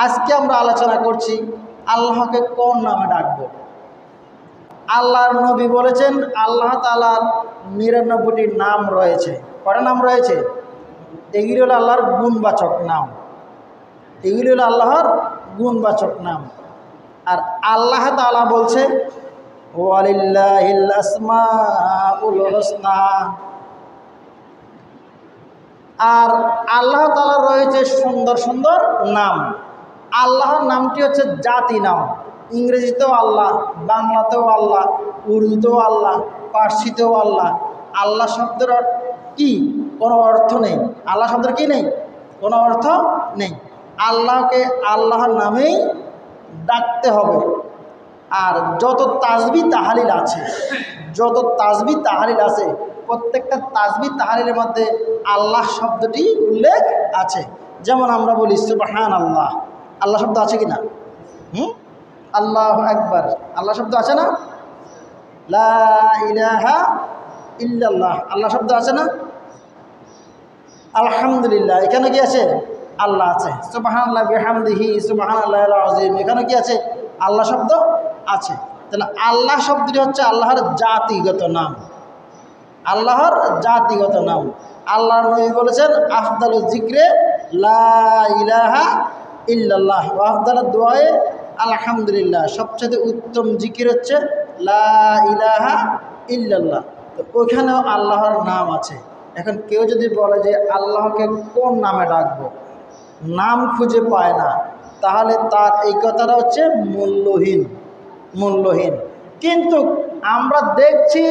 আজকে আমরা আলোচনা করছি আল্লাহকে কোন নামে ডাকবো। আল্লাহর নবী বলেছেন আল্লাহ তাআলার ৯৯টি নাম রয়েছে। কয়টা নাম রয়েছে? এগুলি হলো আল্লাহর গুণবাচক নাম, এগুলি হলো আল্লাহর গুণবাচক নাম। আর আল্লাহ তাআলা বলছে ওয়ালিল্লাহিল আসমাউল হুসনা, আর আল্লাহ তাআলার রয়েছে সুন্দর সুন্দর নাম। আল্লাহর নামটি হচ্ছে জাতি নাম। ইংরেজিতেও আল্লাহ, বাংলাতেও আল্লাহ, উর্দুতেও আল্লাহ, পার্সিতেও আল্লাহ। আল্লাহ শব্দের কি কোনো অর্থ নেই। আল্লাহ শব্দের কি নেই? কোনো অর্থ নেই। আল্লাহকে আল্লাহর নামেই ডাকতে হবে। আর যত তাসবিহ তাহলিল আছে, যত তাসবিহ তাহলিল আছে, প্রত্যেকটা তাসবিহ তাহলিলের মধ্যে আল্লাহ শব্দটি উল্লেখ আছে। যেমন আমরা বলি সুবহানাল্লাহ, আল্লাহ শব্দ আছে কি না? আল্লাহু আকবার, আল্লাহ শব্দ আছে না? লা ইলাহা ইল্লাল্লাহ, আল্লাহ শব্দ আছে না? আলহামদুলিল্লাহ, এখানে কি আছে? আল্লাহ আছে। সুবহানাল্লাহ বিহামদিহি সুবহানাল্লাহিল আযীম, এখানে কি আছে? আল্লাহ শব্দ আছে। তাহলে আল্লাহ শব্দটি হচ্ছে আল্লাহর জাতিগত নাম, আল্লাহর জাতিগত নাম। আল্লাহর নবী বলেছেন আফদালুজ যিকরে লা ইলাহা ইল্লাল্লাহ ওয়া আফদালুদ দুআয়ে আলহামদুলিল্লাহ, সবচেয়ে উত্তম জিকির হচ্ছে লা ইলাহা ইল্লাল্লাহ। তো ওইখানেও আল্লাহর নাম আছে। এখন কেউ যদি বলে যে আল্লাহকে কোন নামে ডাকবো, নাম খুঁজে পায় না, তাহলে তার এই কথাটা হচ্ছে মূল্যহীন, মূল্যহীন। কিন্তু আমরা দেখছি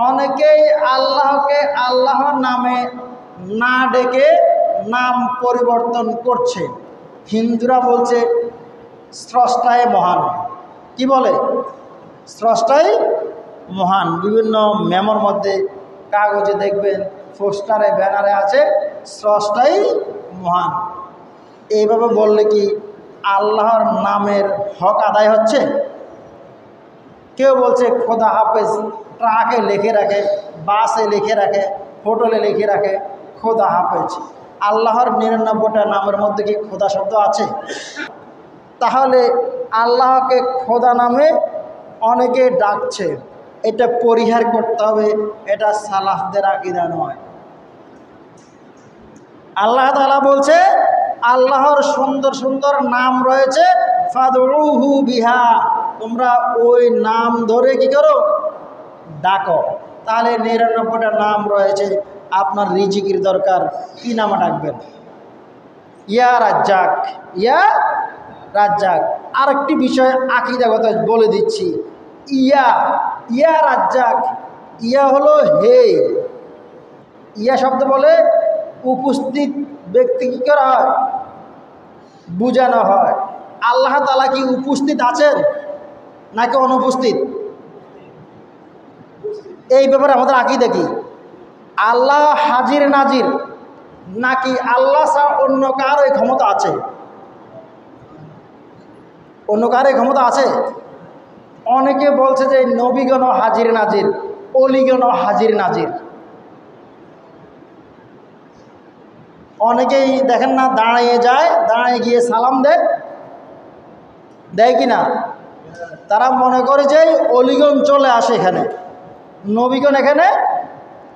অনেকেই আল্লাহকে আল্লাহর নামে না ডেকে নাম পরিবর্তন করছে। হিন্দুরা বলছে স্রষ্টাই মহান। কি বলে? স্রষ্টাই মহান। বিভিন্ন মেমোর মধ্যে, কাগজে দেখবেন, পোস্টারে, ব্যানারে আছে স্রষ্টাই মহান। এইভাবে বললে কি আল্লাহর নামের হক আদায় হচ্ছে? কেউ বলছে খোদা হাফেজ, ট্রাকে লিখে রাখে, বাসে লিখে রাখে, হোটেলে লিখে রাখে খোদা হাফেজ। আল্লাহর ৯৯টা নামের মধ্যে কি খোদা শব্দ আছে? তাহলে আল্লাহকে খোদা নামে অনেকে ডাকছে, এটা পরিহার করতে হবে। এটা সালাফদের আকীদা নয়। আল্লাহ তাআলা বলছে আল্লাহর সুন্দর সুন্দর নাম রয়েছে, ফাদউহু বিহা, তোমরা ওই নাম ধরে কি করো? ডাকো। তাহলে ৯৯টা নাম রয়েছে। আপনার রিজিকের দরকার, কি নামে ডাকবেন? ইয়া রাজ্জাক, ইয়া রাজ্জাক। আরেকটি বিষয় আকীদাগত বলে দিচ্ছি, ইয়া ইয়া রাজ্জাক, ইয়া হলো হে। ইয়া শব্দ বলে উপস্থিত ব্যক্তি কি করা হয়? বুঝানো হয়। আল্লাহ তাআলা কি উপস্থিত আছেন নাকি অনুপস্থিত? এই ব্যাপারে আমাদের আকীদা কি? আল্লাহ হাজির নাজির, নাকি আল্লাহ ছাড়া অন্য কারো এই ক্ষমতা আছে? অন্য কারো এই ক্ষমতা আছে? অনেকে বলছে যে নবীগণ হাজির নাজির, অলিগণ হাজির নাজির। অনেকেই দেখেন না, দাঁড়িয়ে যায়, দাঁড়িয়ে গিয়ে সালাম দেয়, দেয় কি না? তারা মনে করে যে অলিগণ চলে আসে এখানে, নবীগণ এখানে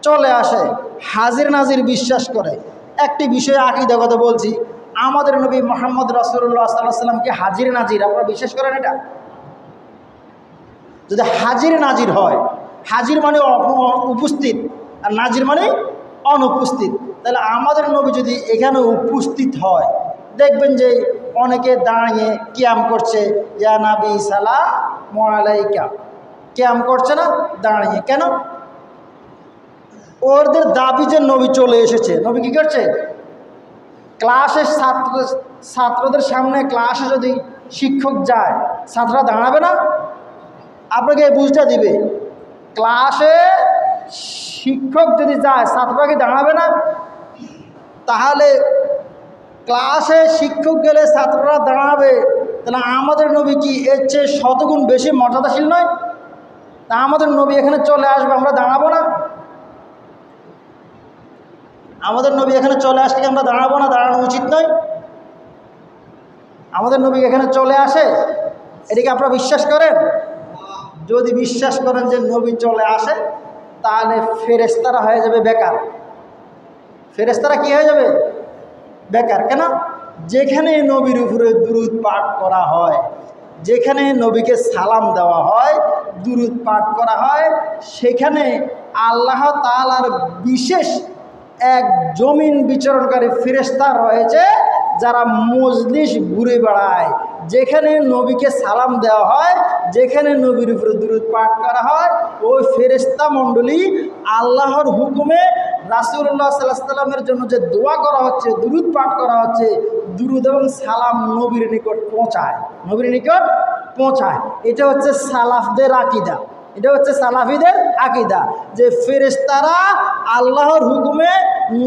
চলে আসে, হাজির নাজির বিশ্বাস করে। একটি বিষয়ে আকীদাগত বলছি, আমাদের নবী মুহাম্মদ রাসূলুল্লাহ সাল্লাল্লাহু আলাইহি ওয়াসাল্লাম কি হাজির নাজির? আপনারা বিশ্বাস করেন এটা? যদি হাজির নাজির হয়, হাজির মানে উপস্থিত, আর নাজির মানে অনুপস্থিত, তাহলে আমাদের নবী যদি এখানে উপস্থিত হয়, দেখবেন যে অনেকে দাঁড়িয়ে কিয়াম করছে, ইয়া নবী সালামু আলাইকা, কিয়াম করছে না দাঁড়িয়ে। কেন? ওদের দাবি যে নবী চলে এসেছে। নবী কী করছে? ক্লাসের ছাত্রদের সামনে ক্লাসে যদি শিক্ষক যায়, ছাত্ররা দাঁড়াবে না? আপনাকে এই বুঝটা দিবে, ক্লাসে শিক্ষক যদি যায় ছাত্ররা কি দাঁড়াবে না? তাহলে ক্লাসে শিক্ষক গেলে ছাত্ররা দাঁড়াবে, তাহলে আমাদের নবী কি এর চেয়ে শতগুণ বেশি মর্যাদাশীল নয়? তা আমাদের নবী এখানে চলে আসবে, আমরা দাঁড়াবো না? আমাদের নবী এখানে চলে আসলে আমরা দাঁড়াবো না? দাঁড়ানো উচিত নয়? আমাদের নবী এখানে চলে আসে, এটাকে আপনারা বিশ্বাস করেন? যদি বিশ্বাস করেন যে নবী চলে আসে, তাহলে ফেরেশতারা হয়ে যাবে বেকার। ফেরেশতারা কি হয়ে যাবে? বেকার। কেন? যেখানে নবীর উপরে দুরূদ পাঠ করা হয়, যেখানে নবীকে সালাম দেওয়া হয়, দুরূদ পাঠ করা হয়, সেখানে আল্লাহ তাআলার বিশেষ এক জমিন বিচরণকারী ফেরেশতা রয়েছে, যারা মজলিস ঘুরে বেড়ায়। যেখানে নবীকে সালাম দেওয়া হয়, যেখানে নবীর উপরে দুরূদ পাঠ করা হয়, ওই ফেরেশতা মণ্ডলী আল্লাহর হুকুমে রাসূলুল্লাহ সাল্লাল্লাহু আলাইহি ওয়াসাল্লামের জন্য যে দোয়া করা হচ্ছে, দুরূদ পাঠ করা হচ্ছে, দুরূদ এবং সালাম নবীর নিকট পৌঁছায়, নবীর নিকট পৌঁছায়। এটা হচ্ছে সালাফদের আকীদা, এটা হচ্ছে সালাফিদের আকীদা, যে ফেরেশতারা আল্লাহর হুকুমে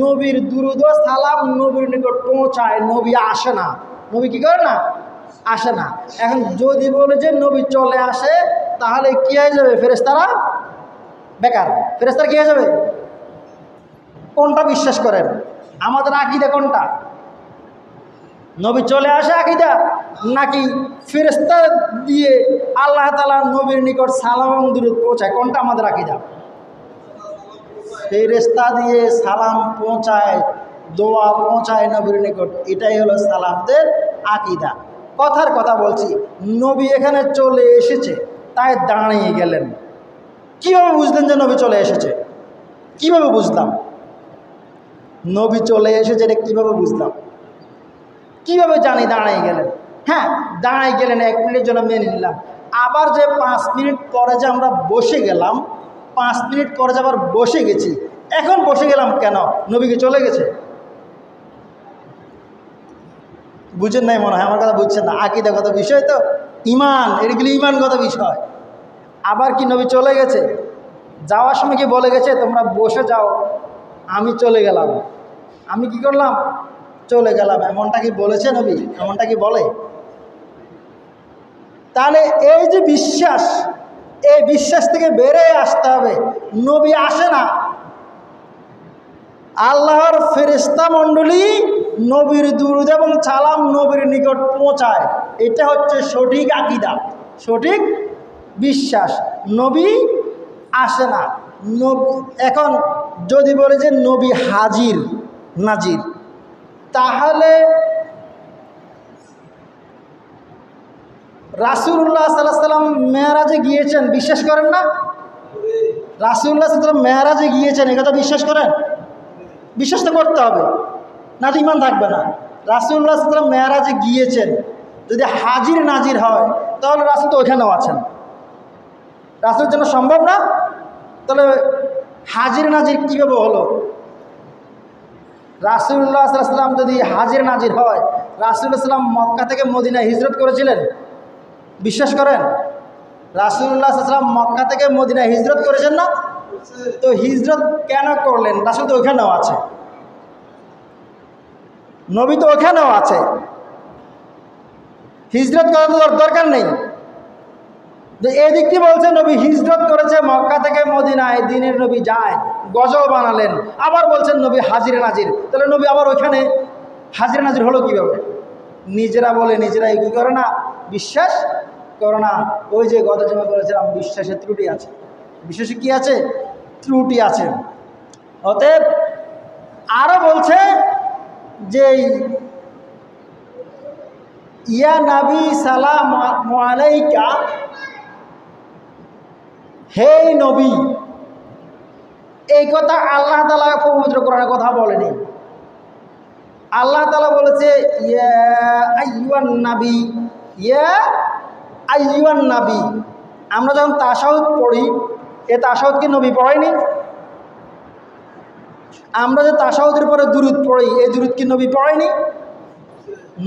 নবীর দুরূদ ও সালাম নবীর নিকট পৌঁছায়, নবী আসে না। নবী কি করে না? আসে না। এখন যদি বলে যে নবী চলে আসে, তাহলে কি হয়ে যাবে? ফেরেশতারা বেকার। ফেরেশতারা কি হয়ে যাবে? কোনটা বিশ্বাস করেন? আমাদের আকীদা কোনটা? নবী চলে আসে আকীদা, নাকি ফেরেশতা দিয়ে আল্লাহ তাআলা নবীর নিকট সালাম এবং দুরূদ পৌঁছায়? কোনটা আমাদের আকীদা? ফেরেশতা দিয়ে সালাম পৌঁছায়, দোয়া পৌঁছায় নবীর নিকট। এটাই হলো সালাফদের আকীদা। কথার কথা বলছি, নবী এখানে চলে এসেছে, তাই দাঁড়িয়ে গেলেন। কিভাবে বুঝলেন যে নবী চলে এসেছে? কিভাবে বুঝলাম নবী চলে এসেছে? এটা কিভাবে বুঝলাম? কিভাবে জানি দাঁড়িয়ে গেলেন? হ্যাঁ, দাঁড়িয়ে গেলেন, 1 মিনিটের জন্য মেনে নিলাম। আবার যে 5 মিনিট পরে যে আমরা বসে গেলাম, 5 মিনিট পরে যে আবার বসে গেছি, এখন বসে গেলাম কেন? নবীকে চলে গেছে? বুঝেন নাই মনে হয়, আমার কথা বুঝছেন না। আকীদাগত বিষয় তো, ইমান, এগুলি ইমানগত বিষয়। আবার কি নবী চলে গেছে? যাওয়ার সময় কি বলে গেছে তোমরা বসে যাও, আমি চলে গেলাম? আমি কি করলাম? চলে গেলাম। এমনটা কি বলেছে নবী? এমনটা কি বলে? তাহলে এই যে বিশ্বাস, এই বিশ্বাস থেকে বেরিয়ে আসতে হবে। নবী আসে না, আল্লাহর ফেরেশতা মণ্ডলী নবীর দুরূদ এবং সালাম নবীর নিকট পৌঁছায়। এটা হচ্ছে সঠিক আকীদা, সঠিক বিশ্বাস। নবী আসে না। এখন যদি বলে যে নবী হাজির নাজির, তাহলে রাসূলুল্লাহ সাল্লাল্লাহু আলাইহি ওয়াসাল্লাম মেরাজে গিয়েছেন, বিশ্বাস করেন না? রাসূলুল্লাহ সাল্লাল্লাহু আলাইহি ওয়াসাল্লাম মেরাজে গিয়েছেন, এটা বিশ্বাস করেন? বিশ্বাস তো করতে হবে, না তো ইমান থাকবে না। রাসূলুল্লাহ সাল্লাল্লাহু আলাইহি ওয়াসাল্লাম মেরাজে গিয়েছেন, যদি হাজির নাজির হয়, তাহলে রাসূল তো ওইখানেও আছেন। রাসূলের জন্য সম্ভব না? তাহলে হাজির নাজির কীভাবে হলো? রাসূলুল্লাহ সাল্লাল্লাহু আলাইহি ওয়াসাল্লাম যদি হাজির নাজির হয়, রাসূলুল্লাহ সাল্লাম মক্কা থেকে মদিনায় হিজরত করেছিলেন, বিশ্বাস করেন? রাসূলুল্লাহ সাল্লাল্লাহু আলাইহি ওয়াসাল্লাম মক্কা থেকে মদিনায় হিজরত করেছেন না? তো হিজরত কেন করলেন? রাসূল তো ওখানেও আছে, নবী তো ওখানেও আছে, হিজরত করার দরকার নেই। এদিক কি বলছে নবী হিজরত করেছে মক্কা থেকে মদিনায়, দিনের নবী যায়, গজল বানালেন, আবার বলছেন নবী হাজির নাজির। তাহলে নবী আবার ওইখানে হাজির নাজির হলো কীভাবে? নিজেরা বলে নিজেরাই কী করে না? বিশ্বাস করে না। ওই যে গত জমা বলেছিলাম, বিশ্বাসের ত্রুটি আছে। বিশ্বাসে কি আছে? ত্রুটি আছে। অতএব আরও বলছে যে ইয়া নবী সালামু আলাইকা, হে নবী। এই কথা আল্লাহ তাআলা পবিত্র কোরআনে কথা বলেনি। আল্লাহ তাআলা বলেছে ইয়া আইয়ুহান নবী, ইয়া আইয়ুহান নবী। আমরা যখন তাশাহুদ পড়ি, এ তাশাহুদ কি নবী পড়ায়নি? আমরা যে তাশাহুদের উপরে দুরূদ পড়ি, এই দুরূদ কি নবী পড়ায়নি?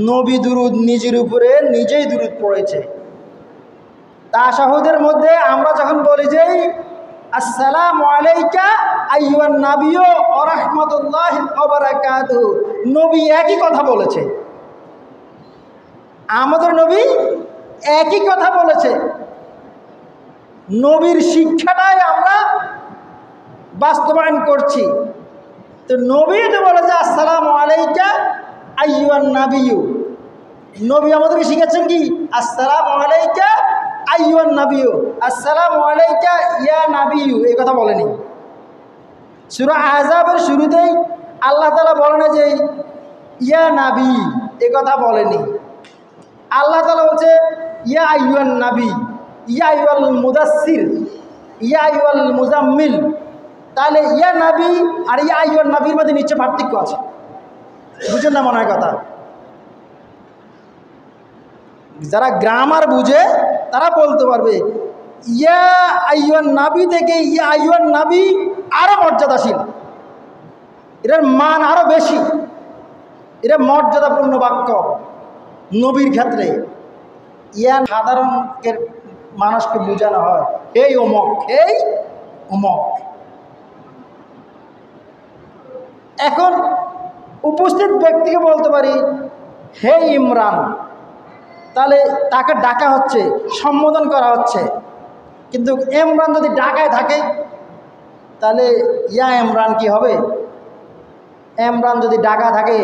নবী দুরূদ নিজের উপরে নিজেই দুরূদ পড়েছে। তাশাহুদের মধ্যে আমরা যখন বলি যে আসসালামু আলাইকা আইয়ুহান নাবিয়্যু ওয়া রাহমাতুল্লাহি ওয়া বারাকাতুহু, নবী একই কথা বলেছে, আমাদের নবী একই কথা বলেছে। নবীর শিক্ষাটাই আমরা বাস্তবায়ন করছি। তো নবী তো বলেছে আসসালামু আলাইকা আইয়ুহান নাবিয়্যু, নবী আমাদেরকে শিখাচ্ছেন কি? আসসালামু আলাইকা আইয়ুহান নাবিয়্যু, আসসালামু আলাইকা ইয়া নাবিয়্যু, এই কথা বলেনি। সূরা আহজাবের শুরুতেই আল্লাহ তাআলা বলেন যে ইয়া নাবী, এই কথা বলেনি। আল্লাহ তাআলা বলছে ইয়া আইয়ুহান নাবী, ইয়া আইয়ুহাল মুদাসসির, ইয়া আইয়ুহাল মুজাম্মিল। তাহলে ইয়া নাবী আর ইয়া আইয়ুহান নাবীর মধ্যে নিশ্চয় পার্থক্য আছে। বুঝেন না মনে হয় কথা? যারা গ্রামার বুঝে তারা বলতে পারবে ইয়া আইয়ুহান নাবী থেকে ইয়া আইয়ুহান নাবী আরো মর্যাদাশীল, এটার মান আরো বেশি, এটা মর্যাদাপূর্ণ বাক্য নবীর ক্ষেত্রে। ইয়া সাধারণ মানুষকে বোঝানো হয় এই অমক, এই অমক। এখন উপস্থিত ব্যক্তিকে বলতে পারি হে ইমরান, তাহলে তাকে ডাকা হচ্ছে, সম্বোধন করা হচ্ছে। কিন্তু ইমরান যদি ডাকায় থাকে তাহলে ইয়া ইমরান কি হবে? ইমরান যদি ডাকা থাকে,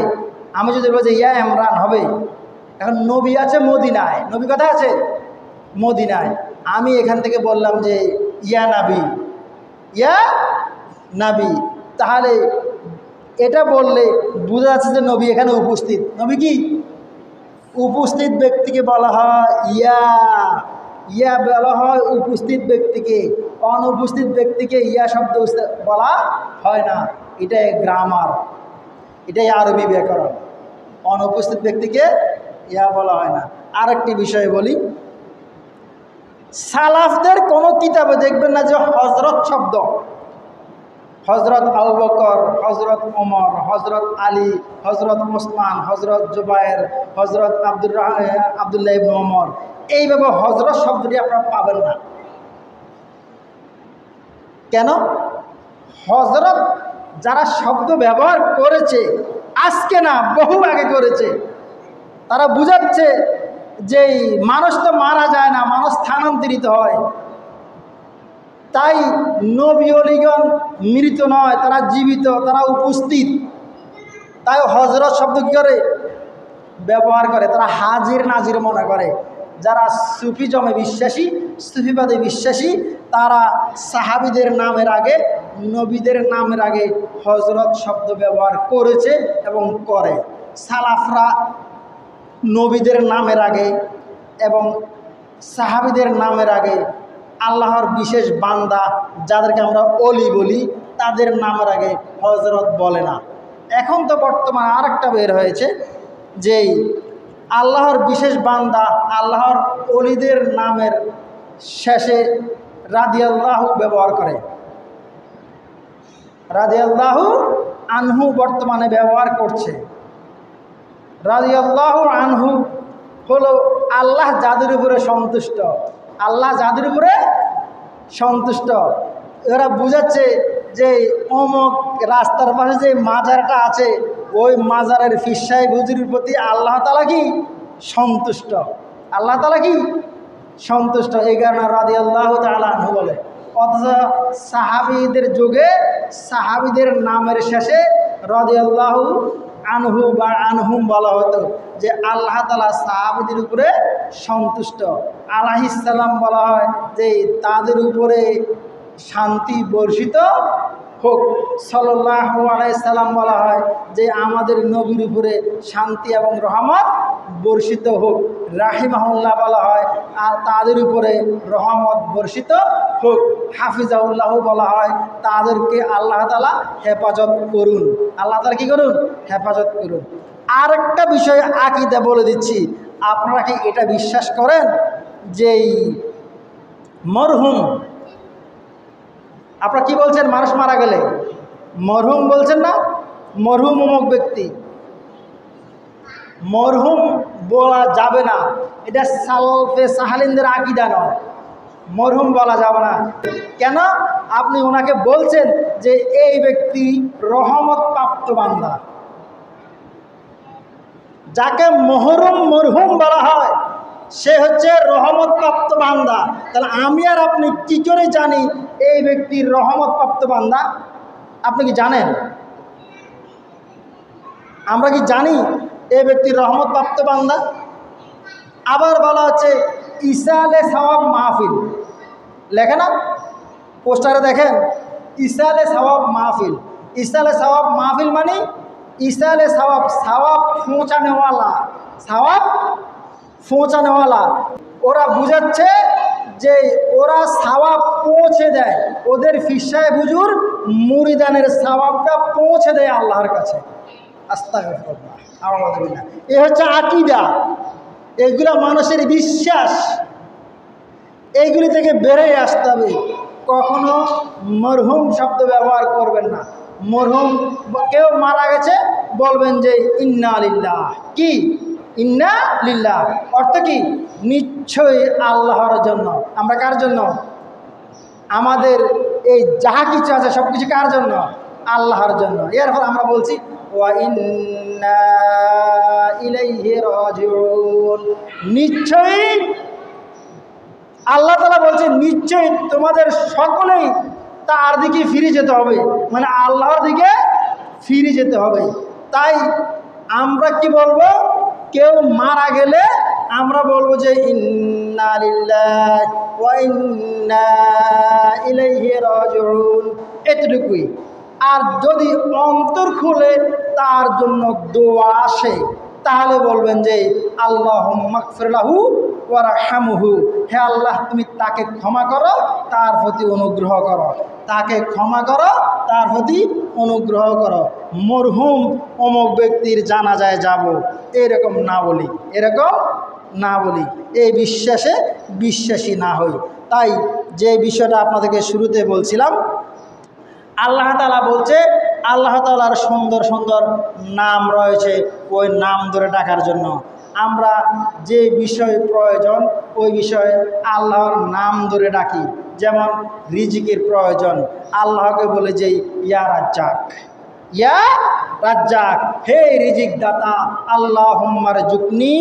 আমি যদি বলছি ইয়া ইমরান হবে। এখন নবী আছে মদিনায়, নবী কোথায় আছে? মদিনায়। আমি এখান থেকে বললাম যে ইয়া নাবী, ইয়া নাবী, তাহলে এটা বললে বোঝা যাচ্ছে যে নবী এখানে উপস্থিত। নবী কি উপস্থিত ব্যক্তিকে বলা হয় ইয়া, ইয়া বলা হয় উপস্থিত ব্যক্তিকে, অনুপস্থিত ব্যক্তিকে ইয়া শব্দ বলা হয় না। এটাই গ্রামার, এটাই আরবি ব্যাকরণ। অনুপস্থিত ব্যক্তিকে ইয়া বলা হয় না। আরেকটি বিষয় বলি, সালাফদের কোনো কিতাবে দেখবেন না যে হযরত শব্দ, হযরত আবু বকর, হযরত ওমর, হযরত আলী, হযরত ওসমান, হযরত জুবায়ের, হযরত আব্দুল্লাহ ইবনে ওমর, এইভাবে হযরত শব্দটি আপনারা পাবেন না। কেন? হযরত যারা শব্দ ব্যবহার করেছে আজকে না, বহু আগে করেছে, তারা বুঝাচ্ছে যে মানুষ তো মারা যায় না, মানুষ স্থানান্তরিত হয়। তাই নবী ওলিগণ মৃত নয়, তারা জীবিত, তারা উপস্থিত। তাই হযরত শব্দ কী করে ব্যবহার করে? তারা হাজির নাজির মনে করে। যারা সুফিজমে বিশ্বাসী, সুফিবাদে বিশ্বাসী, তারা সাহাবীদের নামের আগে, নবীদের নামের আগে হযরত শব্দ ব্যবহার করেছে এবং করে। সালাফরা নবীদের নামের আগে এবং সাহাবীদের নামের আগে আল্লাহর বিশেষ বান্দা যাদেরকে আমরা অলি বলি, তাদের নামের আগে হযরত বলে না। এখন তো বর্তমানে আরেকটা বের হয়েছে যে আল্লাহর বিশেষ বান্দা, আল্লাহর অলিদের নামের শেষে রাদিয়াল্লাহু ব্যবহার করে। রাদিয়াল্লাহু আনহু বর্তমানে ব্যবহার করছে। রাদিয়াল্লাহু আনহু হলো আল্লাহ যাদের উপরে সন্তুষ্ট, আল্লাহ যাদের উপরে সন্তুষ্ট। এরা বুঝাচ্ছে যে অমুক রাস্তার পাশে যে মাজারটা আছে, ওই মাজারের পীর সাহেব হুজুরের প্রতি আল্লাহ তাআলা কি সন্তুষ্ট, আল্লাহ তাআলা কি সন্তুষ্ট। এই কারণে রাদিয়াল্লাহু তাআলা আনহু বলে। অথচ সাহাবীদের যুগে সাহাবীদের নামের শেষে রাদিয়াল্লাহু আনহু বা আনহুম বলা হতো, যে আল্লাহ তাআলা সাহাবীদের উপরে সন্তুষ্ট। আলাইহিস সালাম বলা হয় যে তাদের উপরে শান্তি বর্ষিত হোক। সাল্লাল্লাহু আলাইহি সাল্লাম বলা হয় যে আমাদের নবীর উপরে শান্তি এবং রহমত বর্ষিত হোক। রাহিমাহুল্লাহ বলা হয় আর তাদের উপরে রহমত বর্ষিত হোক। হাফিজাহুল্লাহ বলা হয় তাদেরকে আল্লাহ তাআলা হেফাজত করুন, আল্লাহ তাআলা কি করুন? হেফাজত করুন। আরেকটা বিষয় আকীদা বলে দিচ্ছি, আপনারা কি এটা বিশ্বাস করেন যে মরহুম, আপনারা কি বলছেন? মানুষ মারা গেলে মরহুম বলছেন না? মরহুম অমুক ব্যক্তি, মরহুম বলা যাবে না। এটা সালফে সাহালিনদের আকীদা নয়, মরহুম বলা যাবে না। কেন? আপনি ওনাকে বলছেন যে এই ব্যক্তি রহমত প্রাপ্ত বান্দা। যাকে মরহুম বলা হয় সে হচ্ছে রহমত প্রাপ্ত বান্দা। তাহলে আমি আর আপনি কি করে জানি এই ব্যক্তির রহমত প্রাপ্ত বান্দা? আপনি কি জানেন? আমরা কি জানি এই ব্যক্তির রহমত প্রাপ্ত বান্দা? আবার বলা হচ্ছে ইসালে সওয়াব মাহফিল, লেখে না পোস্টারে দেখেন, ইসালে সওয়াব মাহফিল। ইসালে সওয়াব মাহফিল মানে ইসালে সওয়াব, সওয়াব পৌঁছানেওয়ালা, সওয়াব পৌঁছানেওয়ালা। ওরা বুঝাচ্ছে যে ওরা সওয়াব পৌঁছে দেয়, ওদের পীর সাহেব হুজুর মুরিদানের সওয়াবটা পৌঁছে দেয় আল্লাহর কাছে। আস্তাগফিরুল্লাহ, আউযুবিল্লাহ। এ হচ্ছে আকীদা, এগুলা মানুষের বিশ্বাস, এইগুলি থেকে বেরিয়ে আসতে হবে। কখনো মরহুম শব্দ ব্যবহার করবেন না। মরহুম কেউ মারা গেছে বলবেন যে ইন্না লিল্লাহ। কি ইন্না লিল্লাহ অর্থ কি? নিশ্চয়ই আল্লাহর জন্য। আমরা কার জন্য? আমাদের এই যাহা কিছু আছে সব কিছু কার জন্য? আল্লাহর জন্য। এর ফলে আমরা বলছি ওয়া ইন্না ইলাইহি রাজিউন, নিশ্চয়ই আল্লাহ তাআলা বলছে নিশ্চয়ই তোমাদের সকলেই তার দিকে ফিরে যেতে হবে, মানে আল্লাহর দিকে ফিরে যেতে হবে। তাই আমরা কি বলবো? কেউ মারা গেলে আমরা বলবো যে ইন্না লিল্লাহি ওয়া ইন্না ইলাইহি রাজিউন, এতটুকুই। আর যদি অন্তর খুলে তার জন্য দোয়া আসে তাহলে বলবেন যে আল্লাহুম্মা গফির লাহু ওয়ারহামহু, হে আল্লাহ তুমি তাকে ক্ষমা করো, তার প্রতি অনুগ্রহ করো, তাকে ক্ষমা করো, তার প্রতি অনুগ্রহ করো। মরহুম অমুক ব্যক্তির জানাজায় যাব, এরকম না বলি, এরকম না বলি, এই বিশ্বাসে বিশ্বাসী না হই। তাই যে বিষয়টা আপনাদেরকে শুরুতে বলছিলাম, আল্লাহ তাআলা বলছে আল্লাহ তাআলার সুন্দর সুন্দর নাম রয়েছে, ওই নাম ধরে ডাকার জন্য। আমরা যে বিষয় প্রয়োজন ওই বিষয়ে আল্লাহর নাম ধরে ডাকি। যেমন রিজিকের প্রয়োজন, আল্লাহকে বলে যে ইয়া রাজ্জাক, ইয়া রাজ্জাক, হে রিজিক দাতা, আল্লাহুম্মা রযুকনি,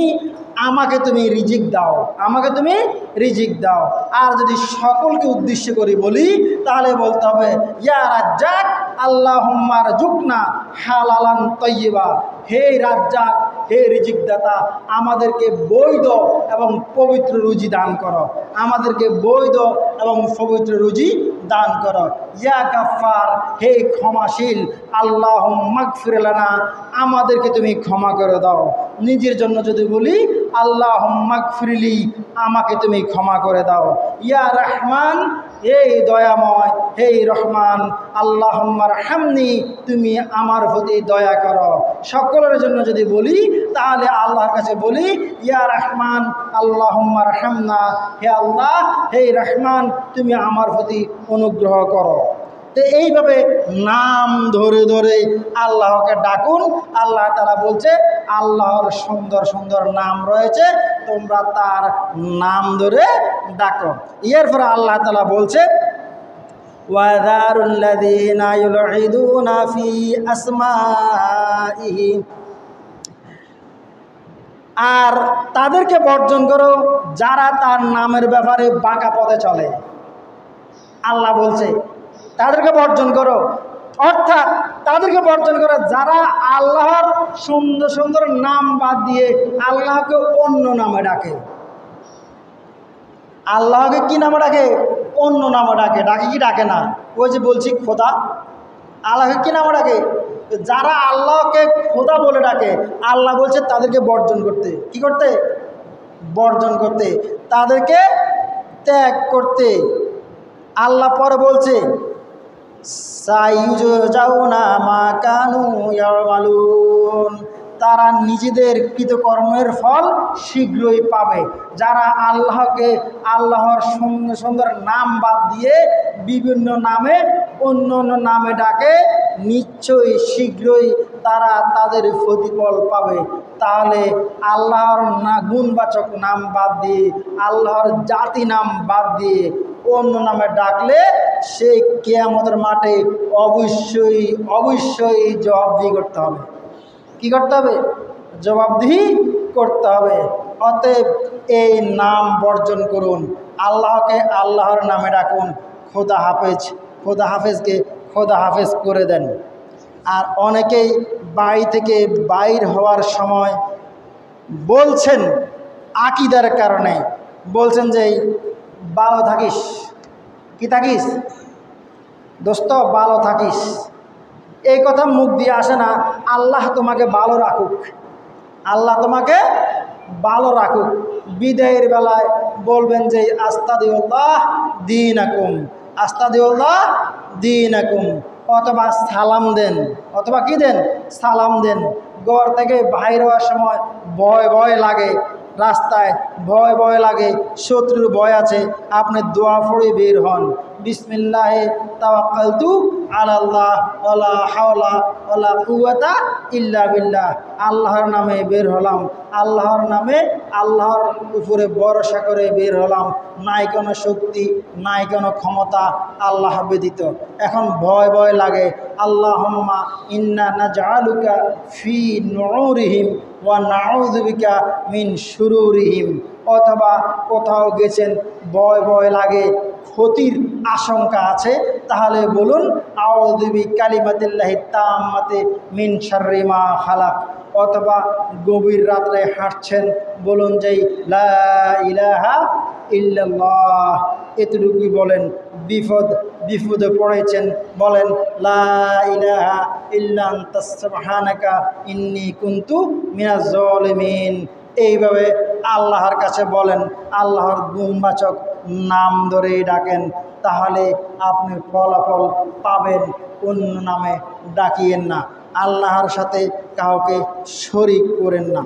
আমাকে তুমি রিজিক দাও, আমাকে তুমি রিজিক দাও। আর যদি সকলকে উদ্দেশ্য করে বলি তাহলে বলতে হবে ইয়া রাজ্জাক আল্লাহুম্মা রযুকনা হালালান তাইয়্যিবা, হে রাজ্জাক, হে রিজিক দাতা, আমাদেরকে বৈধ এবং পবিত্র রুজি দান করো, আমাদেরকে বৈধ এবং পবিত্র রুজি দান করো। ইয়া গাফফার, হে ক্ষমাশীল, আল্লাহুম্মা গফির লানা, আমাদেরকে তুমি ক্ষমা করে দাও। নিজের জন্য যদি বলি আল্লাহুম্মা গফিরলি, আমাকে তুমি ক্ষমা করে দাও। ইয়া রহমান, হে দয়াময়, হে রহমান, আল্লাহুম্মা রহামনি, তুমি আমার প্রতি দয়া করো। সকলের জন্য যদি বলি তাহলে আল্লাহর কাছে বলি ইয়া রহমান আল্লাহুম্মা রহামনা, হে আল্লাহ, হে রহমান, তুমি আমার প্রতি অনুগ্রহ করো। তো এইভাবে নাম ধরে ধরে আল্লাহকে ডাকুন। আল্লাহ তাআলা বলছে আল্লাহর সুন্দর সুন্দর নাম রয়েছে, তোমরা তার নাম ধরে ডাকো। এরপরে আল্লাহ তাআলা বলছে ওয়াযারুল লাযীনা ইউলহিদুনা ফি আসমাইহি, আর তাদেরকে বর্জন করো যারা তার নামের ব্যাপারে বাঁকা পথে চলে। আল্লাহ বলছে তাদেরকে বর্জন করো, অর্থাৎ তাদেরকে বর্জন করো যারা আল্লাহর সুন্দর সুন্দর নাম বাদ দিয়ে আল্লাহকে অন্য নামে ডাকে। আল্লাহকে কি নামে ডাকে? অন্য নামে ডাকে। ডাকে কি ডাকে না? ওই যে বলছি খোদা, আল্লাহকে কি নামে ডাকে? যারা আল্লাহকে খোদা বলে ডাকে, আল্লাহ বলছে তাদেরকে বর্জন করতে। কি করতে? বর্জন করতে, তাদেরকে ত্যাগ করতে। আল্লাহ পরে বলছে সাইয়ুজাউনা মা কানু ইয়ামালুন, তারা নিজেদের কৃতকর্মের ফল শীঘ্রই পাবে। যারা আল্লাহকে আল্লাহর সুন্দর সুন্দর নাম বাদ দিয়ে বিভিন্ন নামে অন্য অন্য নামে ডাকে, নিশ্চয়ই শীঘ্রই তারা তাদের প্রতিফল পাবে। তাহলে আল্লাহর গুণবাচক নাম বাদ দিয়ে আল্লাহর জাতি নাম বাদ দিয়ে অন্য নামে ডাকলে সে কিয়ামতের মাঠে অবশ্যই অবশ্যই জবাবদিহি করতে হবে। কি করতে হবে? জবাবদিহি করতে হবে। অতএব এই নাম বর্জন করুন, আল্লাহকে আল্লাহর নামে ডাকুন। খোদা হাফেজ, খোদা হাফেজকে খোদা হাফেজ করে দেন। আর অনেকেই বাড়ি থেকে বাইর হওয়ার সময় বলছেন আকিদার কারণে বলছেন যে ভালো থাকিস, কি থাকিস দোস্ত, ভালো থাকিস, এই কথা মুখ দিয়ে আসে না। আল্লাহ তোমাকে ভালো রাখুক, আল্লাহ তোমাকে ভালো রাখুক। বিদায়ের বেলায় বলবেন যে আস্তাদিউল্লাহ দীনাকুম, আস্তাদিউল্লাহ দীনাকুম, অথবা সালাম দেন, অথবা কি দেন, সালাম দেন। ঘর থেকে বাইর হওয়ার সময় ভয় ভয় লাগে, রাস্তায় ভয় ভয় লাগে, শত্রুর ভয় আছে, আপনি দোয়া পড়ে বের হন, বিসমিল্লাহে তাওয়াক্কালতু আলাল্লাহ ওয়ালা হাওলা ওয়ালা কুওয়াতা ইল্লা বিল্লাহ, আল্লাহর নামে বের হলাম, আল্লাহর নামে, আল্লাহর উপরে ভরসা করে বের হলাম, নাই কোনো শক্তি, নাই কোনো ক্ষমতা আল্লাহ ব্যতীত। এখন ভয় ভয় লাগে, আল্লাহুম্মা ইন্না নাজআলুকা ফি নুরিহিম ওয়া নাউযু বিকা মিন শুরুরিহিম। অথবা কোথাও গেছেন, ভয় ভয় লাগে, ক্ষতির আশঙ্কা আছে, তাহলে বলুন আউযু বিকালিমাতিল্লাহি তাম্মাতি মিন শাররি মা খালাক। অথবা গভীর রাত্রে হাঁটছেন, বলুন যে লা ইলাহা ইল্লাল্লাহ, এতটুকুই বলেন। বিপদে পড়েছেন, বলেন লা ইলাহা ইল্লা আনতা সুবহানাকা ইন্নী কুনতু মিনাজ জালিমিন। এইভাবে আল্লাহর কাছে বলেন, আল্লাহর গুণবাচক নাম ধরে ডাকেন, তাহলে আপনি ফলাফল পাবেন। অন্য নামে ডাকিয়েন না, আল্লাহর সাথে কাউকে শরীক করেন না।